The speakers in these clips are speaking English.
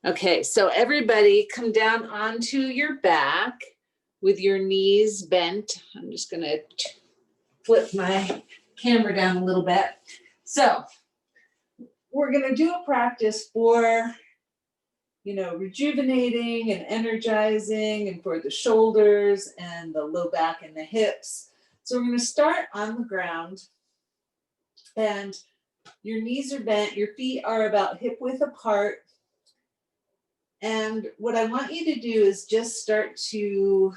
Okay, so everybody come down onto your back with your knees bent. I'm just gonna flip my camera down a little bit. So we're gonna do a practice for, rejuvenating and energizing, and for the shoulders and the low back and the hips. So we're gonna start on the ground, and your knees are bent, your feet are about hip width apart. And what I want you to do is just start to,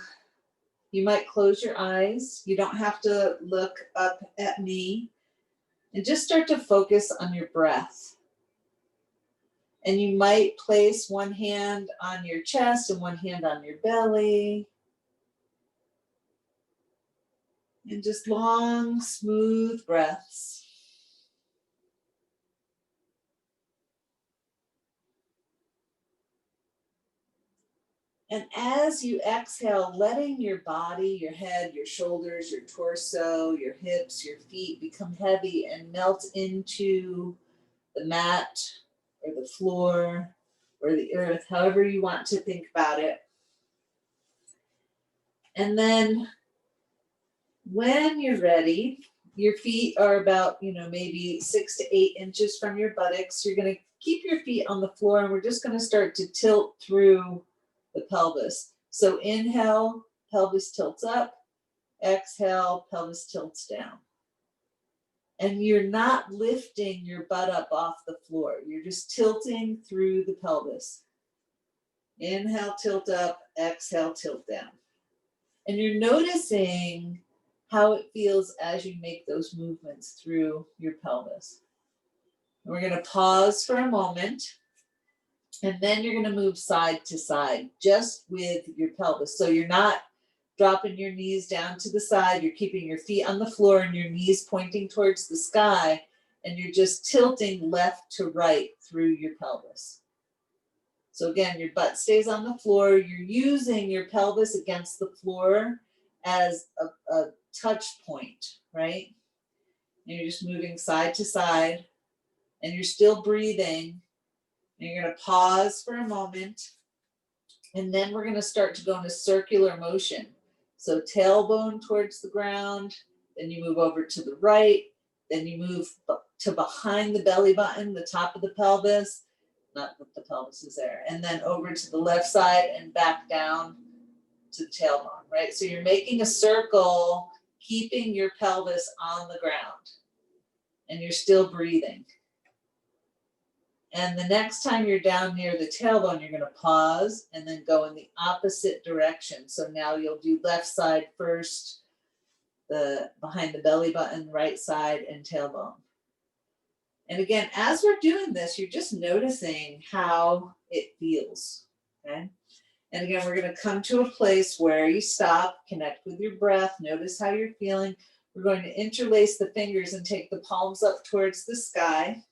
you might close your eyes. You don't have to look up at me. And just start to focus on your breath. And you might place one hand on your chest and one hand on your belly. And just long, smooth breaths. And as you exhale, letting your body, your head, your shoulders, your torso, your hips, your feet become heavy and melt into the mat or the floor or the earth, however you want to think about it. And then when you're ready, your feet are about, maybe 6 to 8 inches from your buttocks. You're going to keep your feet on the floor, and we're just going to start to tilt through the pelvis. So inhale, pelvis tilts up. Exhale, pelvis tilts down. And you're not lifting your butt up off the floor. You're just tilting through the pelvis. Inhale, tilt up. Exhale, tilt down. And you're noticing how it feels as you make those movements through your pelvis. And we're going to pause for a moment. And then you're going to move side to side just with your pelvis. So you're not dropping your knees down to the side. You're keeping your feet on the floor and your knees pointing towards the sky. And you're just tilting left to right through your pelvis. So again, your butt stays on the floor. You're using your pelvis against the floor as a touch point, right? And you're just moving side to side. And you're still breathing. And you're going to pause for a moment. And then we're going to start to go into circular motion. So tailbone towards the ground, then you move over to the right, then you move to behind the belly button, the top of the pelvis, not that the pelvis is there, and then over to the left side and back down to the tailbone, right? So you're making a circle, keeping your pelvis on the ground, and you're still breathing. And the next time you're down near the tailbone, you're going to pause and then go in the opposite direction. So now you'll do left side first, the behind the belly button, right side, and tailbone. And again, as we're doing this, you're just noticing how it feels, okay? And again, we're going to come to a place where you stop, connect with your breath, notice how you're feeling. We're going to interlace the fingers and take the palms up towards the sky.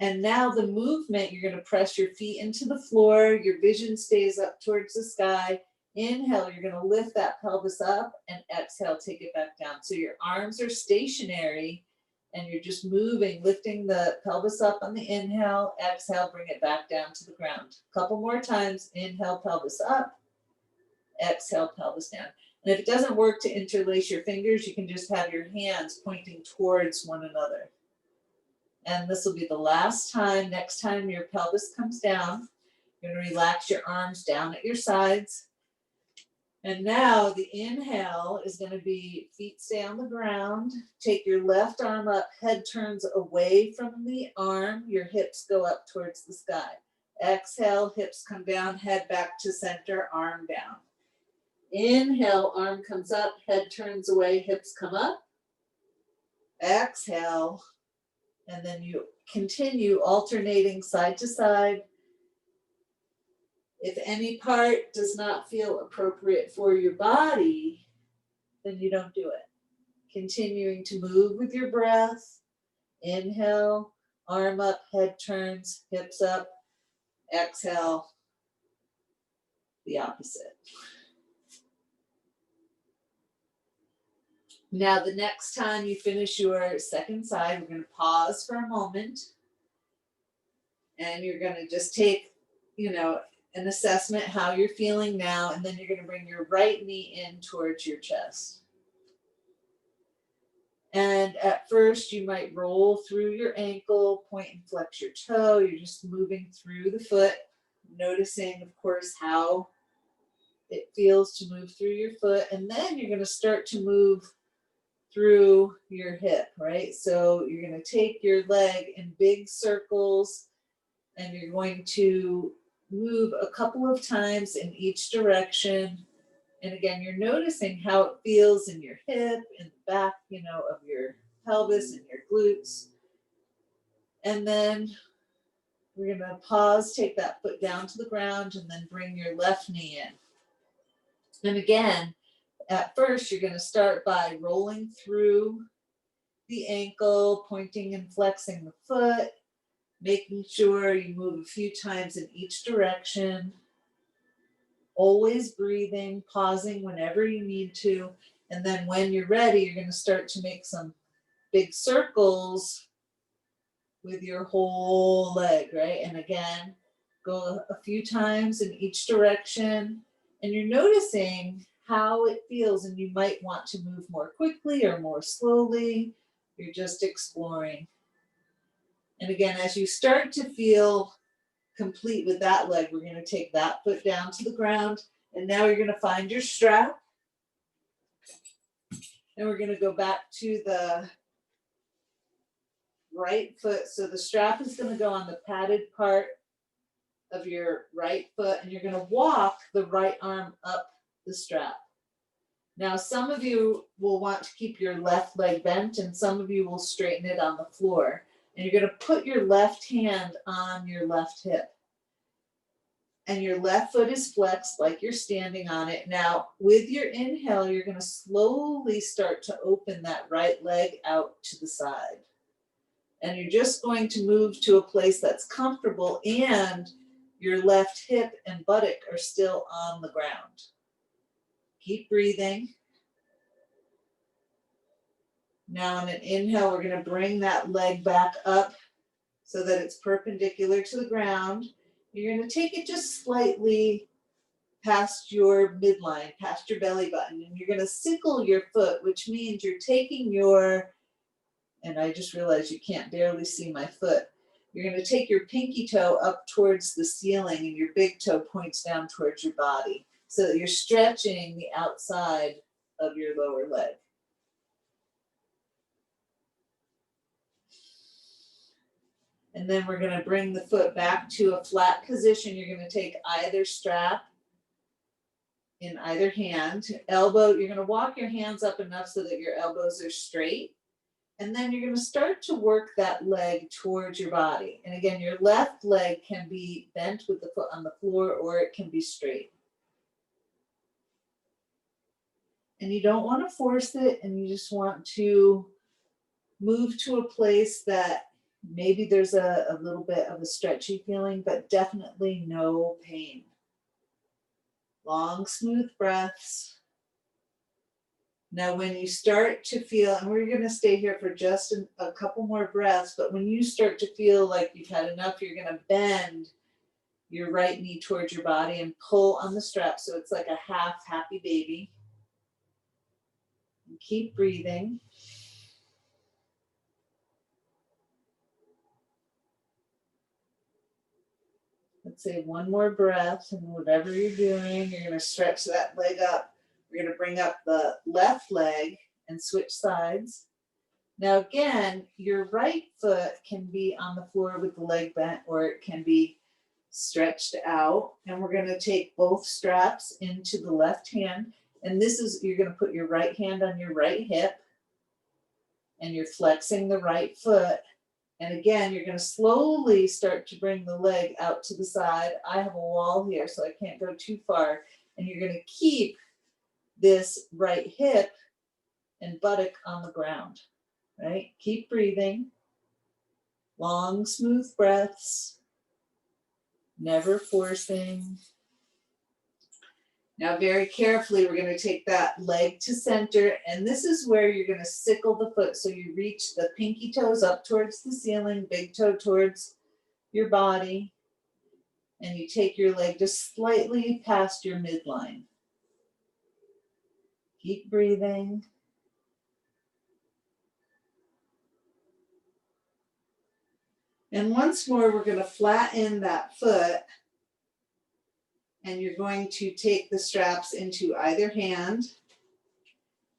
And now the movement, you're going to press your feet into the floor. Your vision stays up towards the sky. Inhale, you're going to lift that pelvis up, and exhale, take it back down. So your arms are stationary and you're just moving, lifting the pelvis up on the inhale, exhale, bring it back down to the ground. A couple more times. Inhale, pelvis up, exhale, pelvis down. And if it doesn't work to interlace your fingers, you can just have your hands pointing towards one another. And this will be the last time. Next time your pelvis comes down, you're going to relax your arms down at your sides. And now the inhale is going to be feet stay on the ground. Take your left arm up, head turns away from the arm. Your hips go up towards the sky. Exhale, hips come down, head back to center, arm down. Inhale, arm comes up, head turns away, hips come up. Exhale. And then you continue alternating side to side. If any part does not feel appropriate for your body, then you don't do it. Continuing to move with your breath. Inhale, arm up, head turns, hips up. Exhale, the opposite. Now, the next time you finish your second side, we're going to pause for a moment. And you're going to just take you know, an assessment how you're feeling now, and then you're going to bring your right knee in towards your chest. And at first you might roll through your ankle, point and flex your toe. You're just moving through the foot, noticing, of course, how it feels to move through your foot. And then you're going to start to move through your hip, right? So you're going to take your leg in big circles and you're going to move a couple of times in each direction. And again, you're noticing how it feels in your hip, in the back, you know, of your pelvis and your glutes. And then we're going to pause, take that foot down to the ground, and then bring your left knee in. And again, at first, you're going to start by rolling through the ankle, pointing and flexing the foot, making sure you move a few times in each direction, always breathing, pausing whenever you need to. And then when you're ready, you're going to start to make some big circles with your whole leg, right? And again, go a few times in each direction. And you're noticing how it feels, and you might want to move more quickly or more slowly. You're just exploring. And again, as you start to feel complete with that leg, we're going to take that foot down to the ground. And now you're going to find your strap. And we're going to go back to the right foot. So the strap is going to go on the padded part of your right foot, and you're going to walk the right arm up the strap. Now, some of you will want to keep your left leg bent, and some of you will straighten it on the floor. And you're going to put your left hand on your left hip. And your left foot is flexed like you're standing on it. Now, with your inhale, you're going to slowly start to open that right leg out to the side. And you're just going to move to a place that's comfortable, and your left hip and buttock are still on the ground. Keep breathing. Now, on an inhale, we're going to bring that leg back up so that it's perpendicular to the ground. You're going to take it just slightly past your midline, past your belly button, and you're going to sickle your foot, which means you're taking your, and I just realized you can't barely see my foot. You're going to take your pinky toe up towards the ceiling, and your big toe points down towards your body, so that you're stretching the outside of your lower leg. And then we're going to bring the foot back to a flat position. You're going to take either strap in either hand. Elbow, you're going to walk your hands up enough so that your elbows are straight. And then you're going to start to work that leg towards your body. And again, your left leg can be bent with the foot on the floor, or it can be straight. And you don't want to force it, and you just want to move to a place that maybe there's a little bit of a stretchy feeling, but definitely no pain. Long, smooth breaths. Now, when you start to feel, and we're going to stay here for just a couple more breaths, but when you start to feel like you've had enough, you're going to bend your right knee towards your body and pull on the strap so it's like a half happy baby. And keep breathing. Let's say one more breath, and whatever you're doing, you're going to stretch that leg up. We're going to bring up the left leg and switch sides. Now again, your right foot can be on the floor with the leg bent, or it can be stretched out. And we're going to take both straps into the left hand. And this is, you're going to put your right hand on your right hip, and you're flexing the right foot. And again, you're going to slowly start to bring the leg out to the side. I have a wall here, so I can't go too far. And you're going to keep this right hip and buttock on the ground, right? Keep breathing. Long, smooth breaths. Never forcing. Now, very carefully, we're going to take that leg to center, and this is where you're going to sickle the foot. So you reach the pinky toes up towards the ceiling, big toe towards your body. and you take your leg just slightly past your midline. Keep breathing. And once more, we're going to flatten that foot, and you're going to take the straps into either hand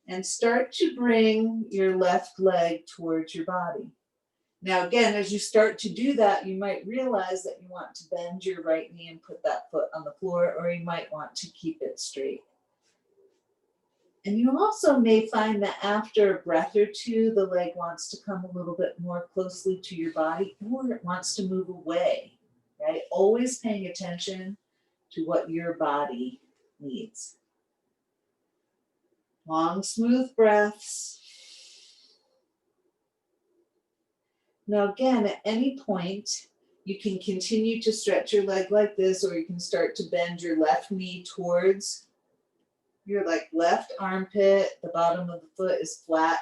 and start to bring your left leg towards your body. Now, again, as you start to do that, you might realize that you want to bend your right knee and put that foot on the floor, or you might want to keep it straight. And you also may find that after a breath or two, the leg wants to come a little bit more closely to your body, or it wants to move away, right? Always paying attention to what your body needs. Long, smooth breaths. Now, again, at any point, you can continue to stretch your leg like this, or you can start to bend your left knee towards your left armpit. The bottom of the foot is flat,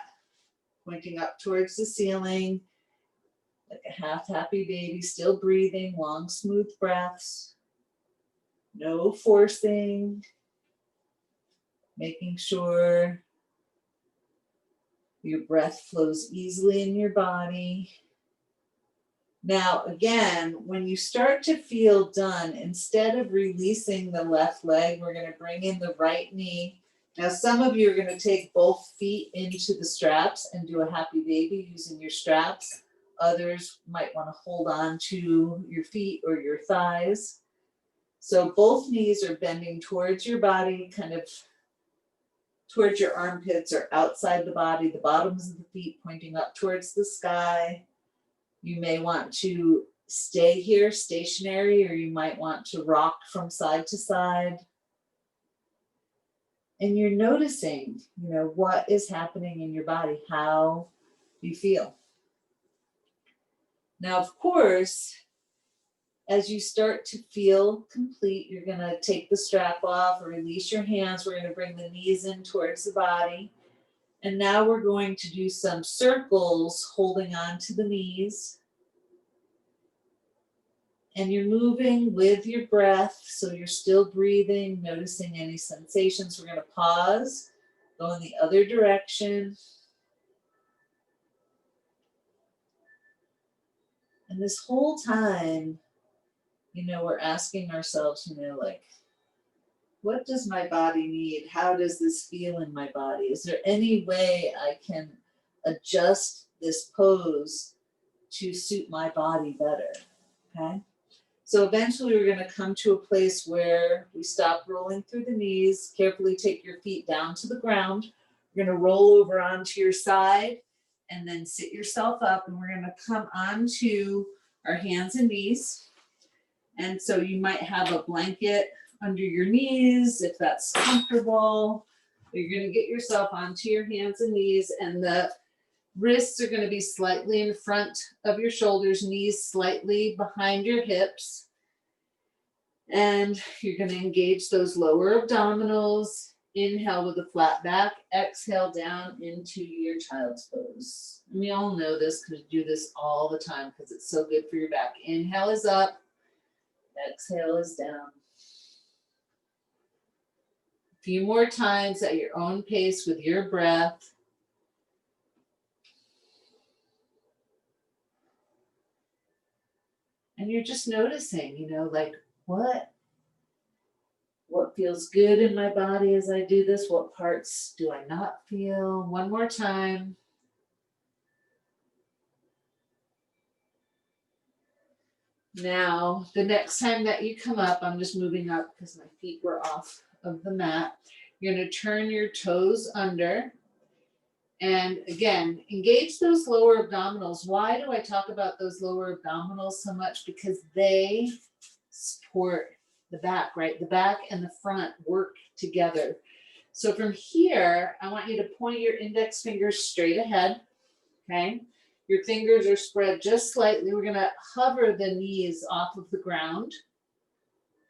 pointing up towards the ceiling, like a half happy baby, still breathing, long, smooth breaths. No forcing, making sure your breath flows easily in your body. Now, again, when you start to feel done, instead of releasing the left leg, we're going to bring in the right knee. Now, some of you are going to take both feet into the straps and do a happy baby using your straps. Others might want to hold on to your feet or your thighs. So both knees are bending towards your body, kind of towards your armpits or outside the body, the bottoms of the feet pointing up towards the sky. You may want to stay here stationary, or you might want to rock from side to side. And you're noticing, what is happening in your body, how you feel. Now, of course, as you start to feel complete, you're going to take the strap off or release your hands. We're going to bring the knees in towards the body. And now we're going to do some circles holding on to the knees. And you're moving with your breath, so you're still breathing, noticing any sensations. We're going to pause, go in the other direction. And this whole time, we're asking ourselves, what does my body need? How does this feel in my body? Is there any way I can adjust this pose to suit my body better? Okay. So eventually we're going to come to a place where we stop rolling through the knees, carefully take your feet down to the ground. You're going to roll over onto your side and then sit yourself up, and we're going to come onto our hands and knees. And so you might have a blanket under your knees if that's comfortable. You're going to get yourself onto your hands and knees, and the wrists are going to be slightly in front of your shoulders, knees slightly behind your hips. And you're going to engage those lower abdominals. Inhale with a flat back. Exhale down into your child's pose. And we all know this because we do this all the time because it's so good for your back. Inhale is up. Exhale is down. A few more times at your own pace with your breath. And you're just noticing, what feels good in my body as I do this? What parts do I not feel? One more time. Now, the next time that you come up, I'm just moving up because my feet were off of the mat. You're going to turn your toes under. And again, engage those lower abdominals. Why do I talk about those lower abdominals so much? Because they support the back, right? The back and the front work together. So from here, I want you to point your index fingers straight ahead, okay? Your fingers are spread just slightly. We're going to hover the knees off of the ground,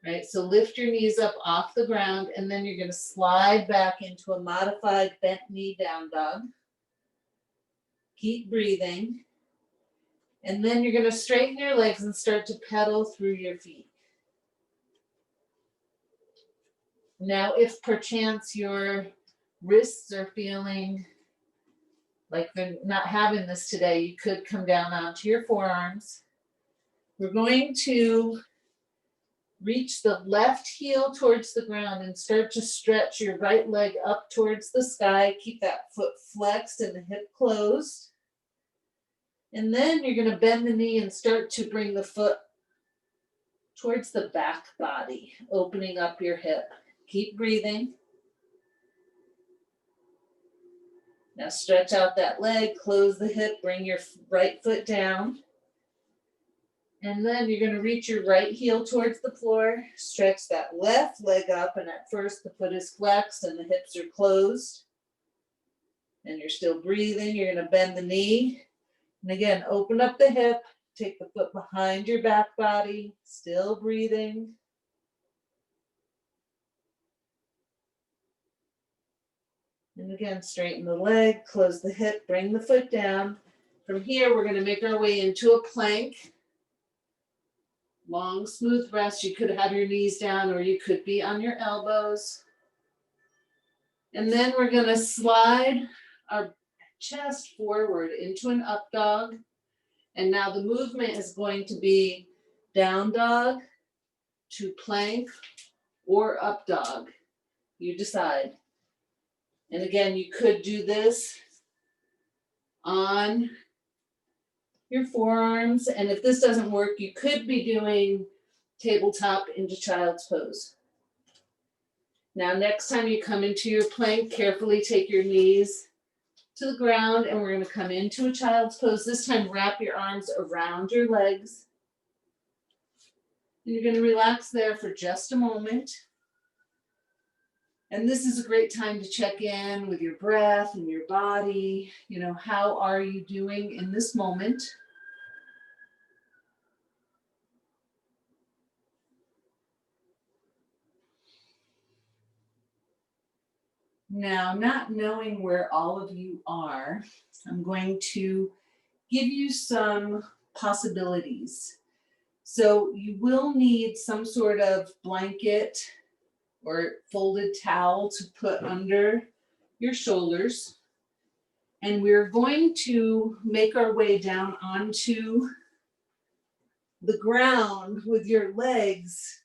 right? So lift your knees up off the ground, and then you're going to slide back into a modified bent knee down dog. Keep breathing. And then you're going to straighten your legs and start to pedal through your feet. Now, if perchance your wrists are feeling like they're not having this today, you could come down onto your forearms. We're going to reach the left heel towards the ground and start to stretch your right leg up towards the sky. Keep that foot flexed and the hip closed. And then you're going to bend the knee and start to bring the foot towards the back body, opening up your hip. Keep breathing. Now stretch out that leg, close the hip, bring your right foot down. And then you're going to reach your right heel towards the floor, stretch that left leg up, and at first the foot is flexed and the hips are closed. And you're still breathing. You're going to bend the knee. And again, open up the hip, take the foot behind your back body, still breathing. And again, straighten the leg, close the hip, bring the foot down. From here, we're going to make our way into a plank. Long, smooth rest. You could have your knees down or you could be on your elbows. And then we're going to slide our chest forward into an up dog. And now the movement is going to be down dog to plank or up dog. You decide. And again, you could do this on your forearms. And if this doesn't work, you could be doing tabletop into child's pose. Now, next time you come into your plank, carefully take your knees to the ground, and we're going to come into a child's pose. This time, wrap your arms around your legs. And you're going to relax there for just a moment. And this is a great time to check in with your breath and your body. You know, how are you doing in this moment? Now, not knowing where all of you are, I'm going to give you some possibilities. So you will need some sort of blanket or folded towel to put under your shoulders. And we're going to make our way down onto the ground with your legs.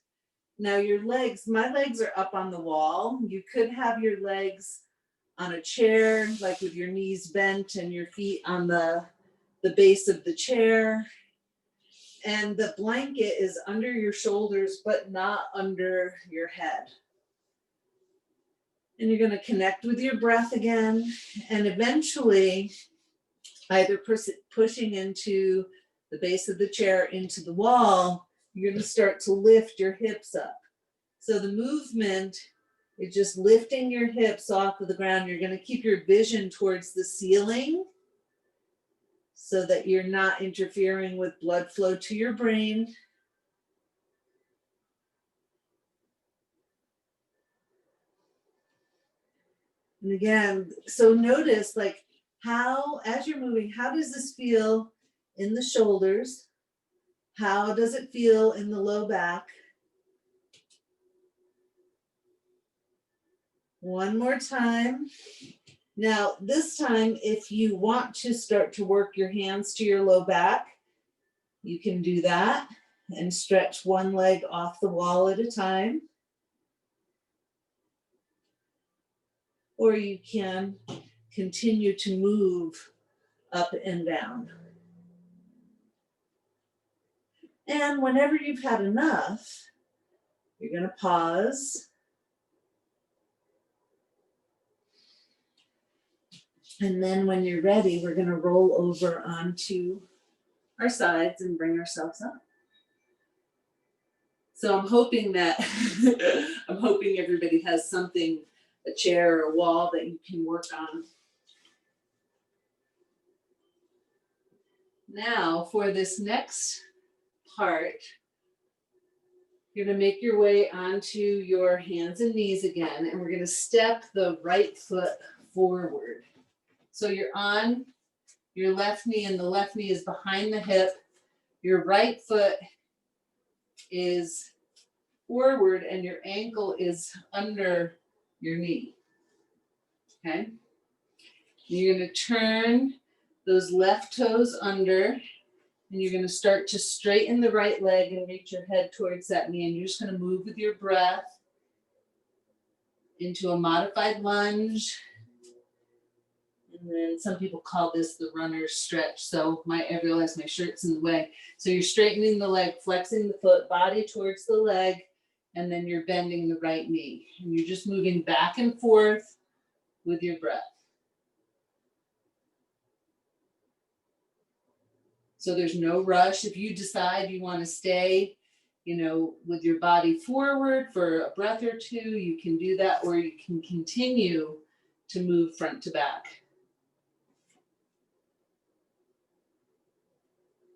Now your legs, my legs are up on the wall. You could have your legs on a chair, like with your knees bent and your feet on the base of the chair. And the blanket is under your shoulders, but not under your head. And you're going to connect with your breath again. And eventually, either pushing into the base of the chair into the wall, you're going to start to lift your hips up. So the movement is just lifting your hips off of the ground. You're going to keep your vision towards the ceiling so that you're not interfering with blood flow to your brain. And again, so notice like how, as you're moving, how does this feel in the shoulders? How does it feel in the low back? One more time. Now, this time, if you want to start to work your hands to your low back, you can do that and stretch one leg off the wall at a time. Or you can continue to move up and down. And whenever you've had enough, you're going to pause. And then when you're ready, we're going to roll over onto our sides and bring ourselves up. So I'm hoping that, I'm hoping everybody has something, a chair or a wall that you can work on. Now for this next part, you're going to make your way onto your hands and knees again, and we're going to step the right foot forward. So you're on your left knee, and the left knee is behind the hip. Your right foot is forward and your ankle is under your knee. Okay? You're going to turn those left toes under, and you're going to start to straighten the right leg and reach your head towards that knee. And you're just going to move with your breath into a modified lunge. And then some people call this the runner's stretch. So I realize my shirt's in the way. So you're straightening the leg, flexing the foot, body towards the leg, and then you're bending the right knee. And you're just moving back and forth with your breath. So there's no rush. If you decide you want to stay, with your body forward for a breath or two, you can do that, or you can continue to move front to back.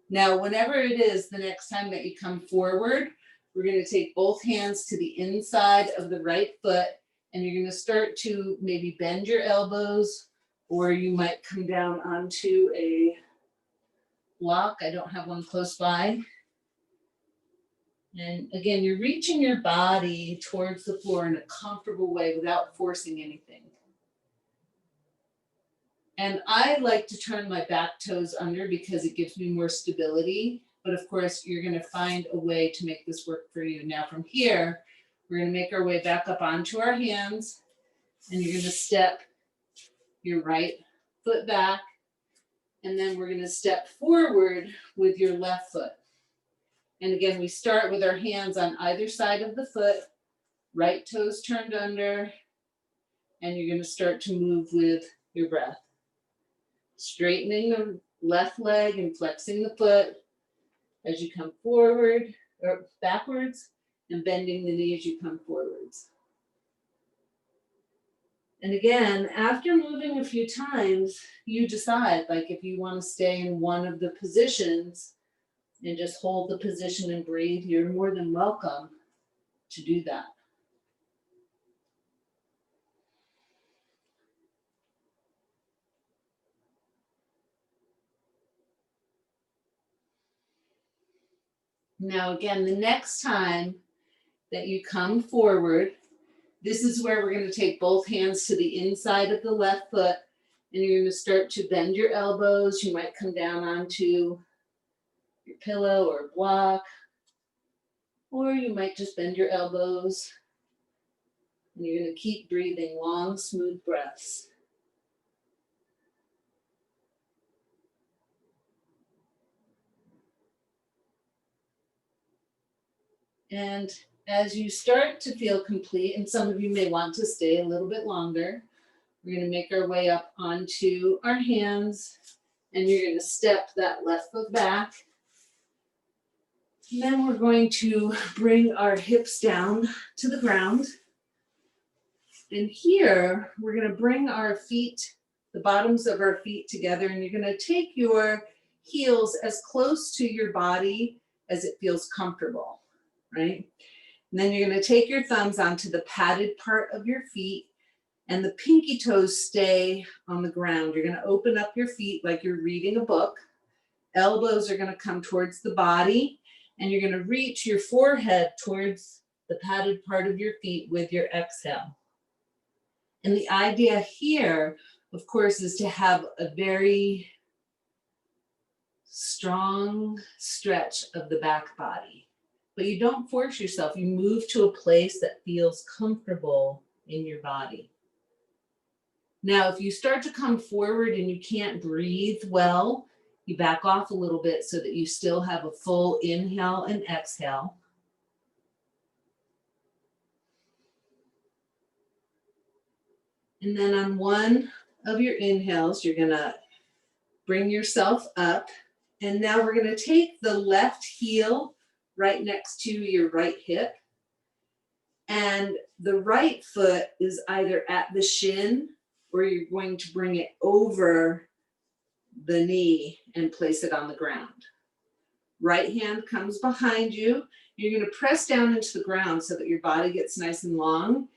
Now, whenever it is the next time that you come forward, we're going to take both hands to the inside of the right foot, and you're going to start to maybe bend your elbows, or you might come down onto a block. I don't have one close by. And again, you're reaching your body towards the floor in a comfortable way without forcing anything. And I like to turn my back toes under because it gives me more stability. But of course, you're going to find a way to make this work for you. Now from here, we're going to make our way back up onto our hands. And you're going to step your right foot back. And then we're going to step forward with your left foot. And again, we start with our hands on either side of the foot, right toes turned under, and you're going to start to move with your breath. Straightening the left leg and flexing the foot as you come forward or backwards, and bending the knee as you come forwards. And again, after moving a few times, you decide, like if you want to stay in one of the positions and just hold the position and breathe, you're more than welcome to do that. Now again, the next time that you come forward, this is where we're going to take both hands to the inside of the left foot, and you're going to start to bend your elbows. You might come down onto your pillow or block, or you might just bend your elbows, and you're going to keep breathing long, smooth breaths. And as you start to feel complete, and some of you may want to stay a little bit longer, we're going to make our way up onto our hands, and you're going to step that left foot back. And then we're going to bring our hips down to the ground. And here, we're going to bring our feet, the bottoms of our feet together, and you're going to take your heels as close to your body as it feels comfortable, right? And then you're going to take your thumbs onto the padded part of your feet, and the pinky toes stay on the ground. You're going to open up your feet like you're reading a book. Elbows are going to come towards the body, and you're going to reach your forehead towards the padded part of your feet with your exhale. And the idea here, of course, is to have a very strong stretch of the back body. But you don't force yourself. You move to a place that feels comfortable in your body. Now, if you start to come forward and you can't breathe well, you back off a little bit so that you still have a full inhale and exhale. And then on one of your inhales, you're going to bring yourself up. And now we're going to take the left heel right next to your right hip. And the right foot is either at the shin, or you're going to bring it over the knee and place it on the ground. Right hand comes behind you. You're going to press down into the ground so that your body gets nice and long.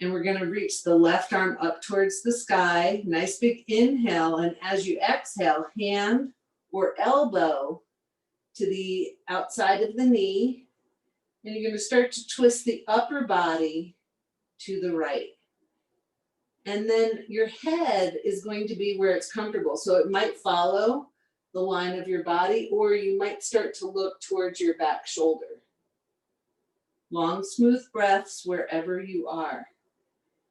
And we're going to reach the left arm up towards the sky. Nice big inhale. And as you exhale, hand or elbow to the outside of the knee. And you're going to start to twist the upper body to the right. And then your head is going to be where it's comfortable. So it might follow the line of your body, or you might start to look towards your back shoulder. Long, smooth breaths wherever you are.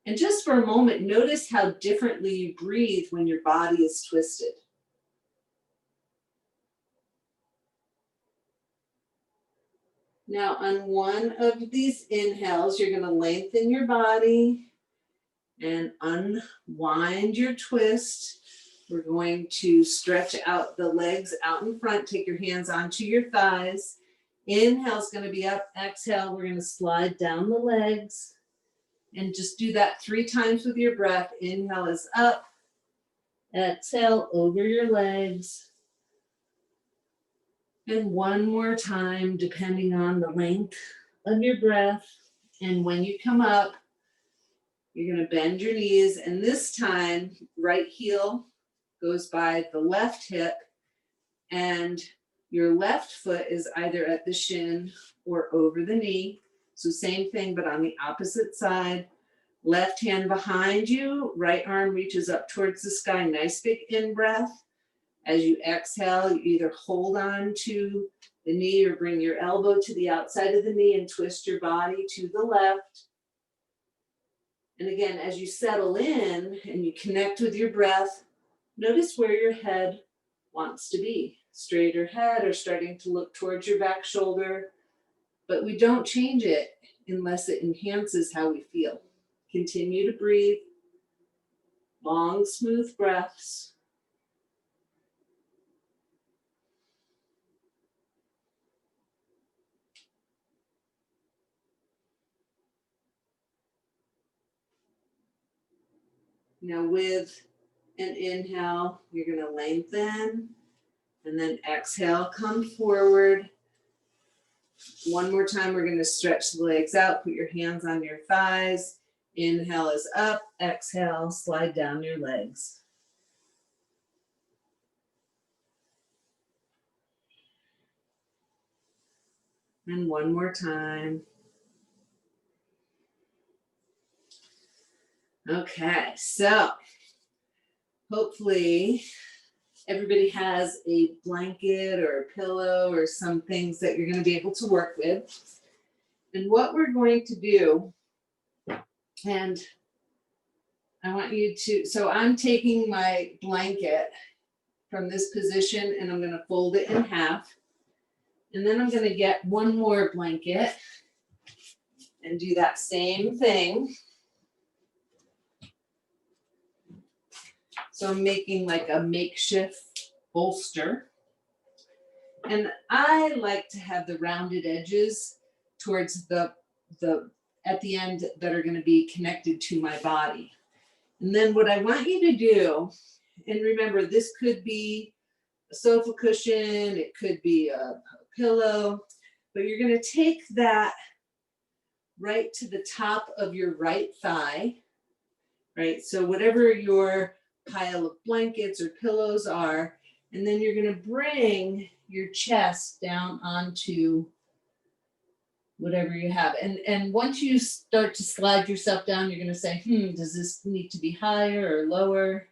And just for a moment, notice how differently you breathe when your body is twisted. Now, on one of these inhales, you're going to lengthen your body and unwind your twist. We're going to stretch out the legs out in front. Take your hands onto your thighs. Inhale is going to be up. Exhale, we're going to slide down the legs. And just do that 3 times with your breath. Inhale is up. Exhale over your legs. And one more time, depending on the length of your breath. And when you come up, you're going to bend your knees. And this time, right heel goes by the left hip. And your left foot is either at the shin or over the knee. So same thing, but on the opposite side. Left hand behind you, right arm reaches up towards the sky. Nice big in-breath. As you exhale, you either hold on to the knee or bring your elbow to the outside of the knee and twist your body to the left. And again, as you settle in and you connect with your breath, notice where your head wants to be. Straighter head or starting to look towards your back shoulder. But we don't change it unless it enhances how we feel. Continue to breathe. Long, smooth breaths. Now with an inhale, you're going to lengthen. And then exhale, come forward. One more time, we're going to stretch the legs out. Put your hands on your thighs. Inhale is up. Exhale, slide down your legs. And one more time. Okay, so hopefully everybody has a blanket or a pillow or some things that you're going to be able to work with. And what we're going to do, and I want you to, so I'm taking my blanket from this position and I'm going to fold it in half. And then I'm going to get one more blanket and do that same thing. So I'm making like a makeshift bolster. And I like to have the rounded edges towards the at the end that are going to be connected to my body. And then what I want you to do, and remember, this could be a sofa cushion, it could be a pillow, but you're going to take that right to the top of your right thigh, right? So whatever your pile of blankets or pillows are, and then you're going to bring your chest down onto whatever you have. And once you start to slide yourself down, you're going to say, does this need to be higher or lower?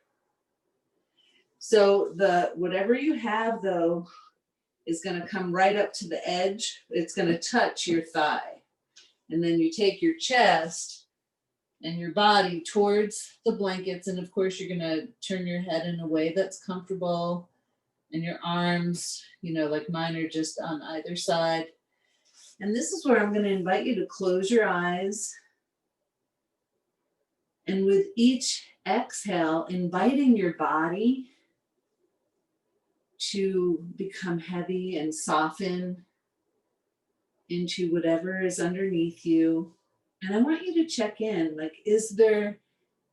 So the whatever you have, though, is going to come right up to the edge. It's going to touch your thigh. And then you take your chest and your body towards the blankets. And of course, you're going to turn your head in a way that's comfortable. And your arms, like mine are just on either side. And this is where I'm going to invite you to close your eyes. And with each exhale, inviting your body to become heavy and soften into whatever is underneath you. And I want you to check in, like, is there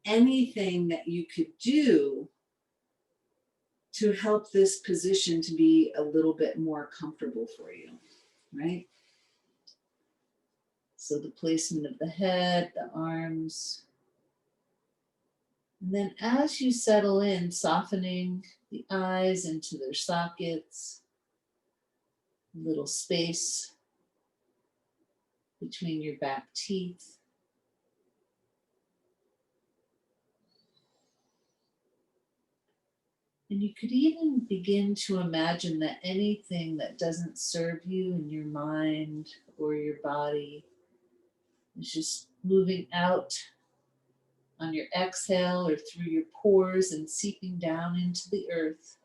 anything that you could do to help this position to be a little bit more comfortable for you, right? So the placement of the head, the arms. And then as you settle in, softening the eyes into their sockets, a little space between your back teeth. And you could even begin to imagine that anything that doesn't serve you in your mind or your body is just moving out on your exhale or through your pores and seeping down into the earth,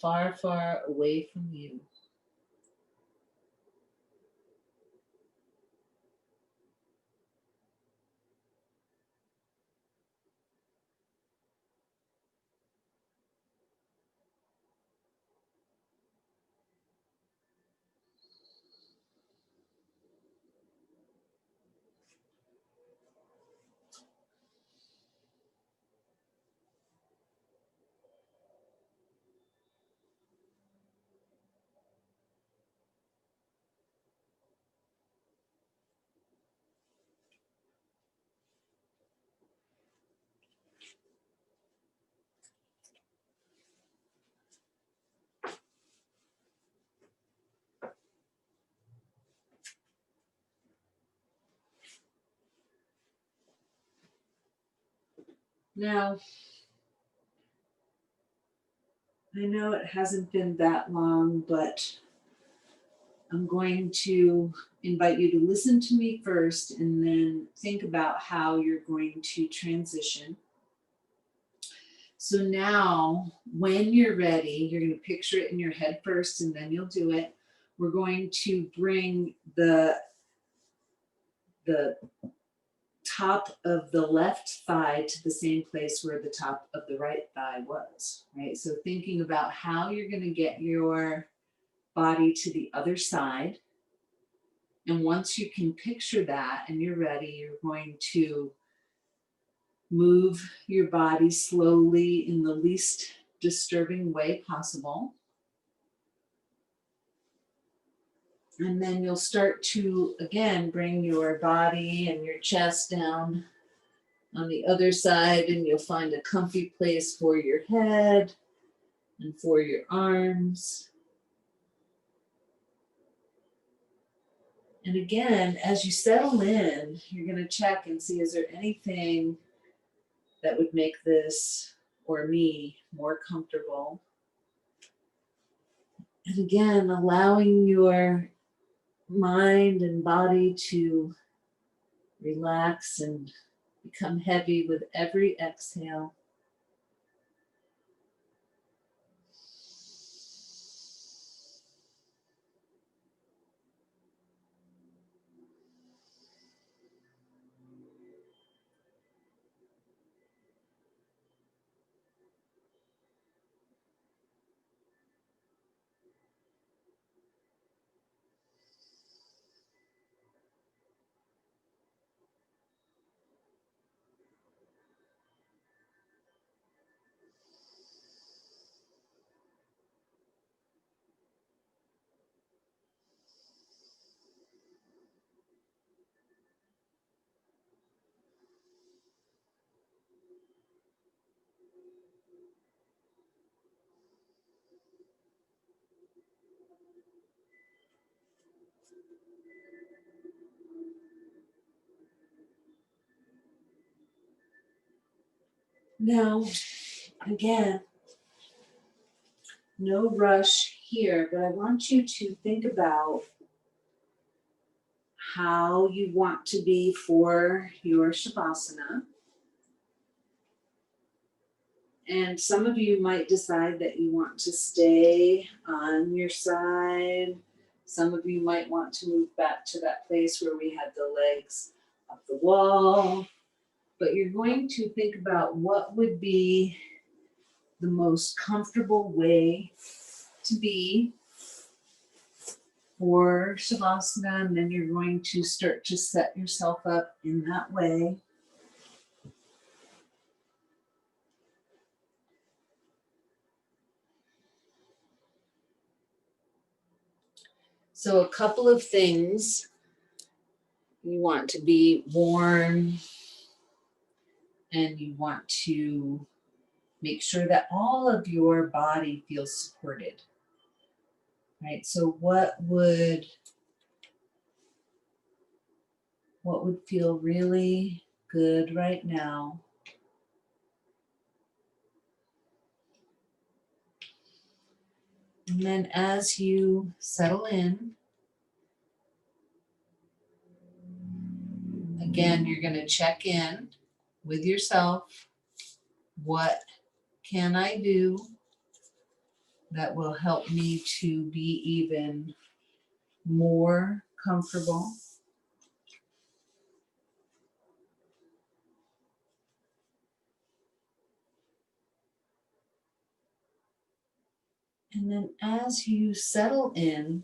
far, far away from you. Now, I know it hasn't been that long, but I'm going to invite you to listen to me first and then think about how you're going to transition. So now, when you're ready, you're going to picture it in your head first and then you'll do it. We're going to bring the top of the left thigh to the same place where the top of the right thigh was, right? So thinking about how you're going to get your body to the other side. And once you can picture that and you're ready, you're going to move your body slowly in the least disturbing way possible. And then you'll start to, again, bring your body and your chest down on the other side, and you'll find a comfy place for your head and for your arms. And again, as you settle in, you're going to check and see, is there anything that would make this or me more comfortable? And again, allowing your mind and body to relax and become heavy with every exhale. Now, again, no rush here, but I want you to think about how you want to be for your Shavasana. And some of you might decide that you want to stay on your side. Some of you might want to move back to that place where we had the legs up the wall. But you're going to think about what would be the most comfortable way to be for Shavasana, and then you're going to start to set yourself up in that way. So a couple of things. You want to be warm, and you want to make sure that all of your body feels supported, right? So what would what would feel really good right now. And then as you settle in, again, you're going to check in with yourself. What can I do that will help me to be even more comfortable? And then as you settle in,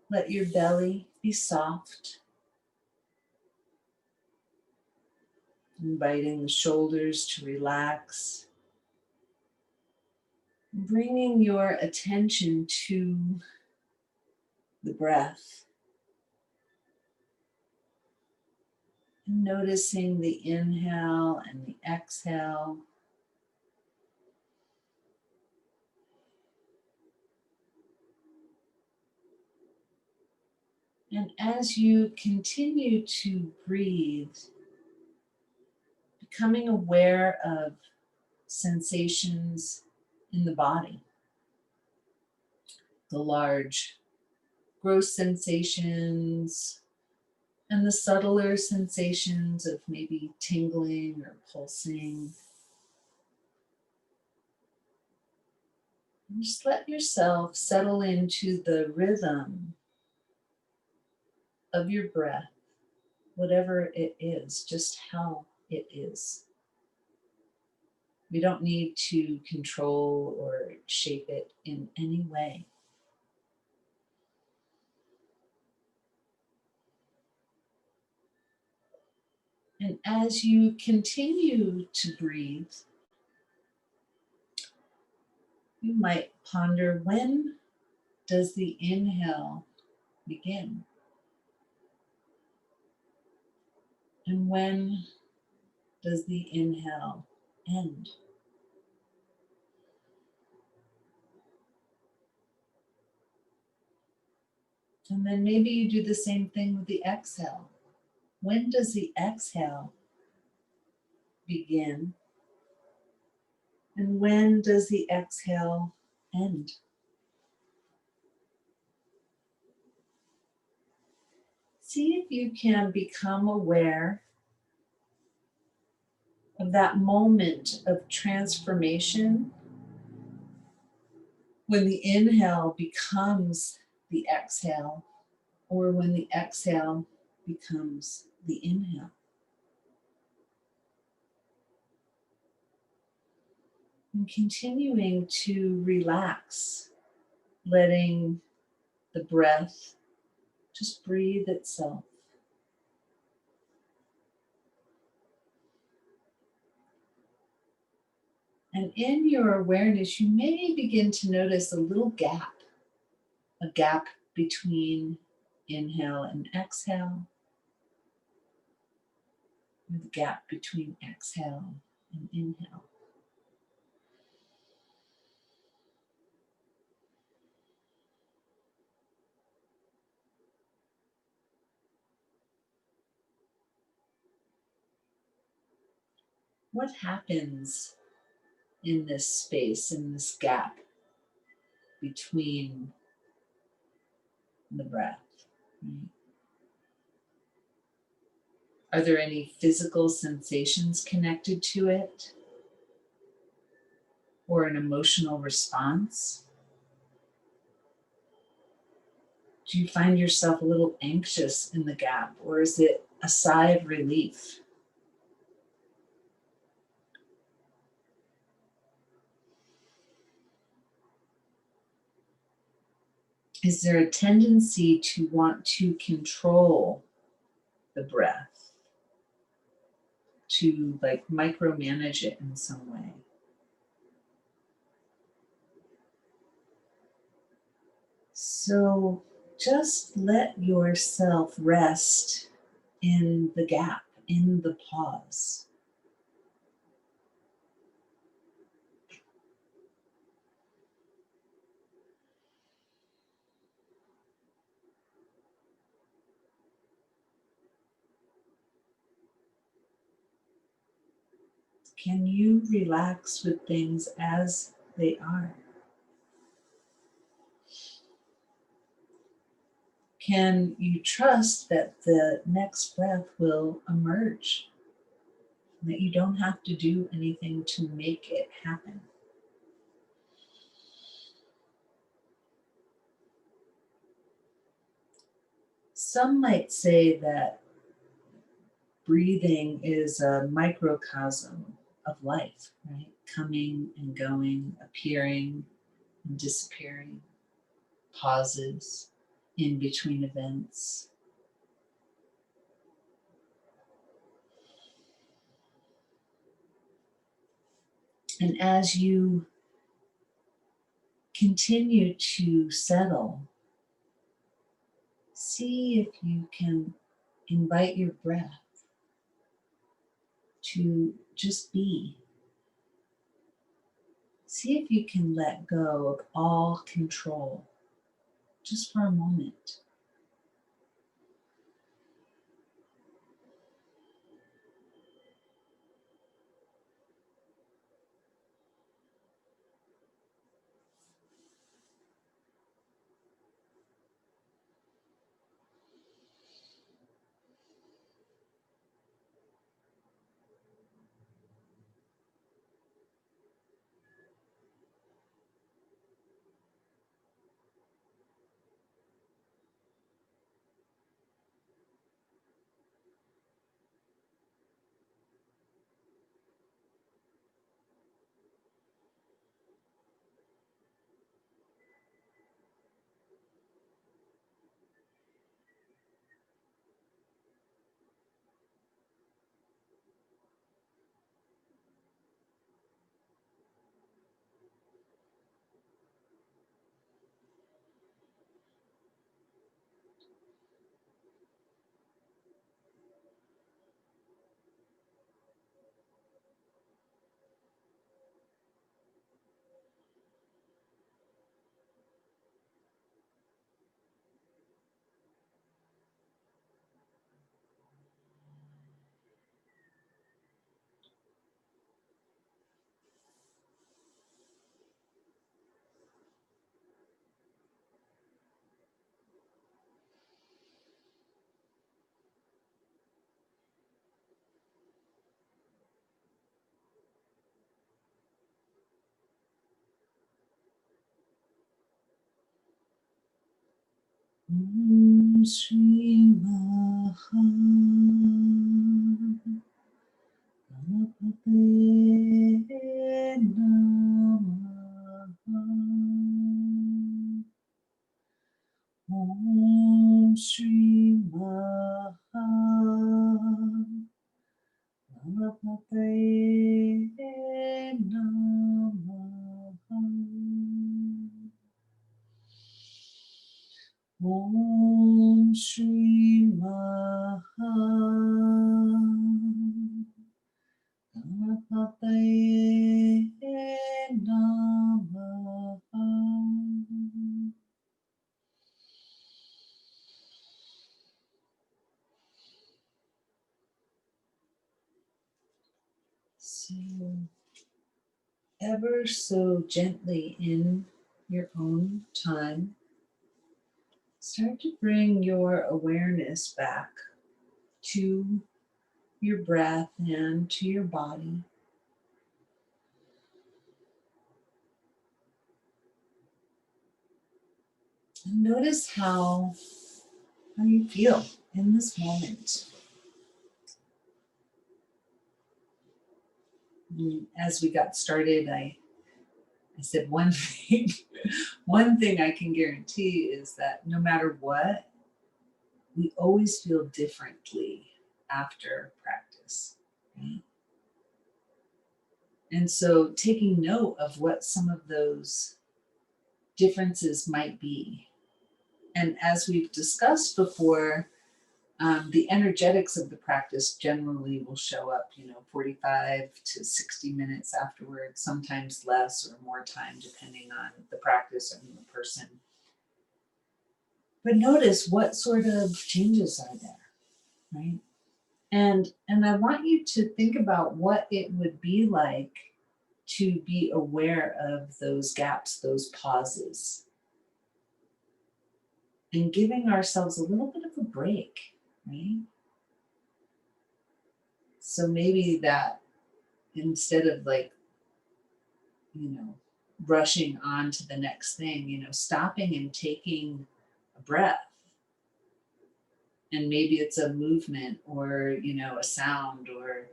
let your belly be soft, inviting the shoulders to relax, bringing your attention to the breath, and noticing the inhale and the exhale. And as you continue to breathe, becoming aware of sensations in the body, the large, gross sensations, and the subtler sensations of maybe tingling or pulsing. And just let yourself settle into the rhythm of your breath, whatever it is, just how it is. We don't need to control or shape it in any way. And as you continue to breathe, you might ponder, when does the inhale begin? And when does the inhale end? And then maybe you do the same thing with the exhale. When does the exhale begin? And when does the exhale end? See if you can become aware of that moment of transformation when the inhale becomes the exhale, or when the exhale becomes the inhale. And continuing to relax, letting the breath just breathe itself. And in your awareness, you may begin to notice a little gap, a gap between inhale and exhale, or the gap between exhale and inhale. What happens in this space, in this gap between the breath? Right? Are there any physical sensations connected to it? Or an emotional response? Do you find yourself a little anxious in the gap, or is it a sigh of relief? Is there a tendency to want to control the breath, to like micromanage it in some way? So just let yourself rest in the gap, in the pause. Can you relax with things as they are? Can you trust that the next breath will emerge? That you don't have to do anything to make it happen? Some might say that breathing is a microcosm of life, right? Coming and going, appearing and disappearing, pauses in between events. And as you continue to settle, see if you can invite your breath to just be. See if you can let go of all control just for a moment. Om Shri Maha Ganapate Namaha. Om Shri Maha Ganapate Namaha. Om Shri Maha Ganapate Namaha. So, ever so gently in your own time, start to bring your awareness back to your breath and to your body. And notice how you feel in this moment. As we got started, I said one thing, one thing I can guarantee is that no matter what, we always feel differently after practice. Right? And so taking note of what some of those differences might be. And as we've discussed before, the energetics of the practice generally will show up, 45 to 60 minutes afterwards, sometimes less or more time, depending on the practice and the person. But notice what sort of changes are there, right? And I want you to think about what it would be like to be aware of those gaps, those pauses, and giving ourselves a little bit of a break, right? So maybe that instead of like, rushing on to the next thing, stopping and taking a breath. And maybe it's a movement or, a sound or,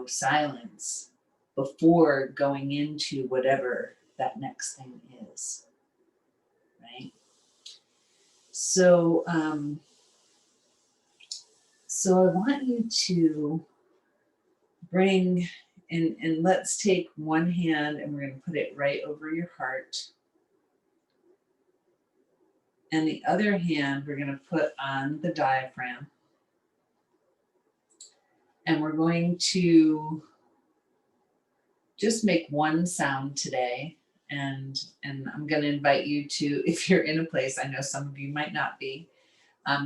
silence before going into whatever that next thing is, right? So, so I want you to bring, and let's take one hand and we're going to put it right over your heart. And the other hand, we're going to put on the diaphragm. And we're going to just make one sound today. And I'm going to invite you to, if you're in a place, I know some of you might not be,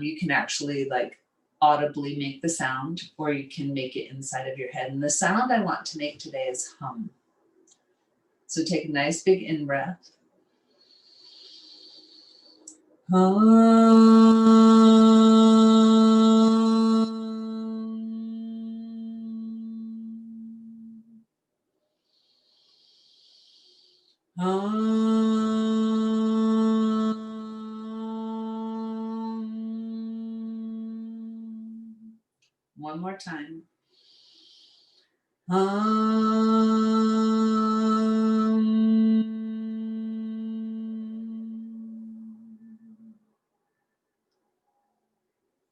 you can actually like audibly make the sound, or you can make it inside of your head. And the sound I want to make today is hum. So take a nice big in breath. One more time.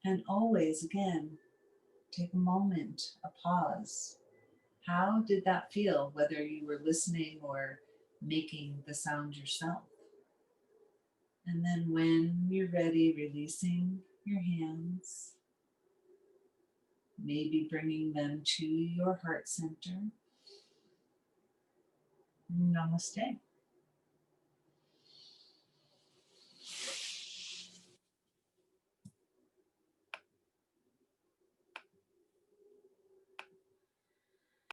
And always, again, take a moment, a pause. How did that feel, whether you were listening or making the sound yourself? And then when you're ready, releasing your hands, maybe bringing them to your heart center. Namaste.